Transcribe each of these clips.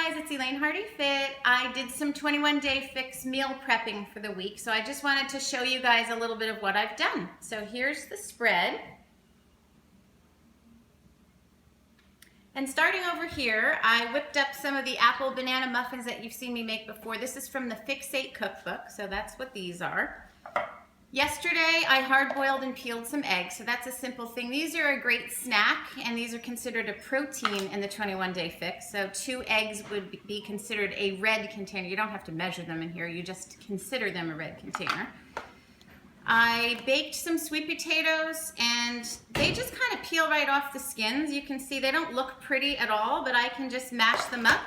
guys, it's Elaine Hardy Fit. I did some 21-day fix meal prepping for the week, so I just wanted to show you guys a little bit of what I've done. So here's the spread. And starting over here, I whipped up some of the apple banana muffins that you've seen me make before. This is from the Fix8 cookbook, so that's what these are. Yesterday, I hard-boiled and peeled some eggs, so that's a simple thing. These are a great snack, and these are considered a protein in the 21-day fix. So 2 eggs would be considered a red container. You don't have to measure them in here, you just consider them a red container. I baked some sweet potatoes, and they just kind of peel right off the skins. You can see they don't look pretty at all, but I can just mash them up,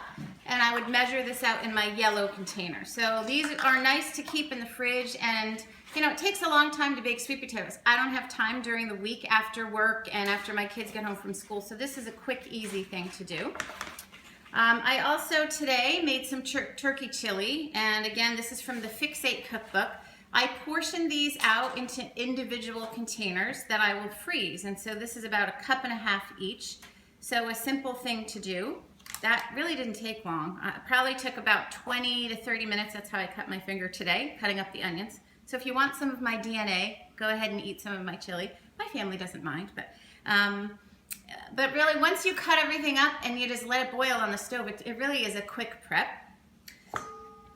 and I would measure this out in my yellow container. So these are nice to keep in the fridge, and you know, it takes a long time to bake sweet potatoes. I don't have time during the week after work and after my kids get home from school, so this is a quick, easy thing to do. I also today made some turkey chili, and again, this is from the Fix8 cookbook. I portioned these out into individual containers that I will freeze, and so this is about 1.5 cups each. So a simple thing to do. That really didn't take long. It probably took about 20 to 30 minutes. That's how I cut my finger today, cutting up the onions. So if you want some of my DNA, go ahead and eat some of my chili. My family doesn't mind, but really once you cut everything up and you just let it boil on the stove, it really is a quick prep.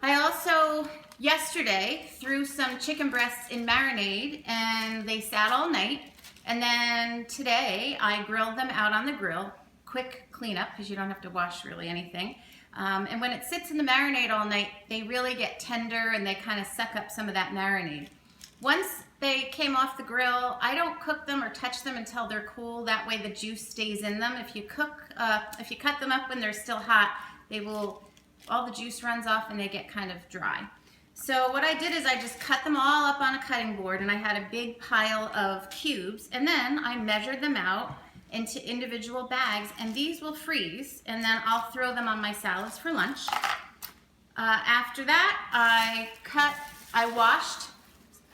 I also, yesterday, threw some chicken breasts in marinade, and they sat all night. And then today, I grilled them out on the grill. Quick cleanup, because you don't have to wash really anything. And when it sits in the marinade all night, they really get tender and they kind of suck up some of that marinade. Once they came off the grill, I don't cook them or touch them until they're cool. That way the juice stays in them. If you cut them up when they're still hot, all the juice runs off and they get kind of dry. So what I did is I just cut them all up on a cutting board, and I had a big pile of cubes, and then I measured them out into individual bags, and these will freeze, and then I'll throw them on my salads for lunch. After that, I washed,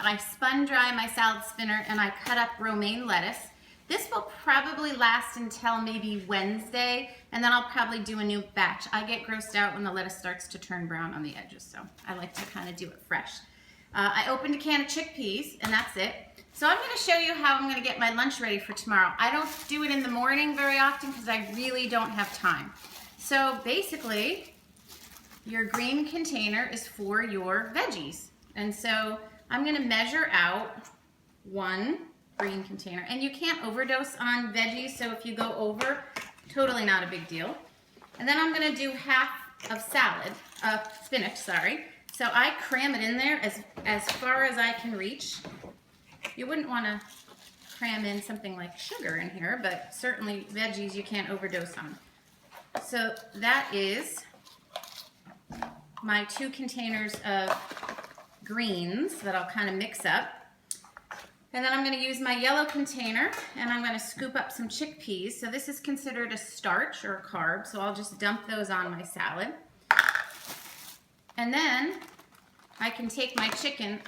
I spun dry my salad spinner, and I cut up romaine lettuce. This will probably last until maybe Wednesday, and then I'll probably do a new batch. I get grossed out when the lettuce starts to turn brown on the edges, so I like to kind of do it fresh. I opened a can of chickpeas, and that's it. So I'm going to show you how I'm going to get my lunch ready for tomorrow. I don't do it in the morning very often because I really don't have time. So basically, your green container is for your veggies. And so I'm going to measure out 1 green container. And you can't overdose on veggies, so if you go over, totally not a big deal. And then I'm going to do half of spinach, sorry. So I cram it in there as far as I can reach. You wouldn't want to cram in something like sugar in here, but certainly veggies you can't overdose on. So that is my 2 containers of greens that I'll kind of mix up. And then I'm going to use my yellow container, and I'm going to scoop up some chickpeas. So this is considered a starch or a carb, so I'll just dump those on my salad. And then I can take my chicken.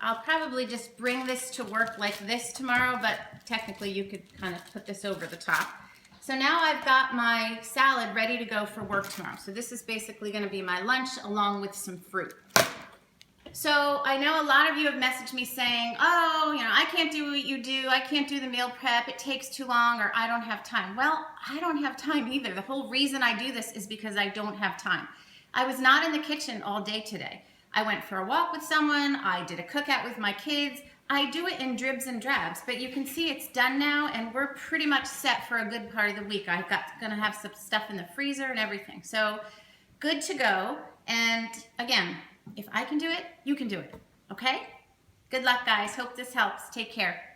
I'll probably just bring this to work like this tomorrow, but technically you could kind of put this over the top. So now I've got my salad ready to go for work tomorrow. So this is basically going to be my lunch along with some fruit. So I know a lot of you have messaged me saying, oh, you know, I can't do what you do. I can't do the meal prep. It takes too long, or I don't have time. Well, I don't have time either. The whole reason I do this is because I don't have time. I was not in the kitchen all day today. I went for a walk with someone, I did a cookout with my kids. I do it in dribs and drabs, but you can see it's done now, and we're pretty much set for a good part of the week. I'm gonna have some stuff in the freezer and everything. So good to go. And again, if I can do it, you can do it, okay? Good luck, guys. Hope this helps. Take care.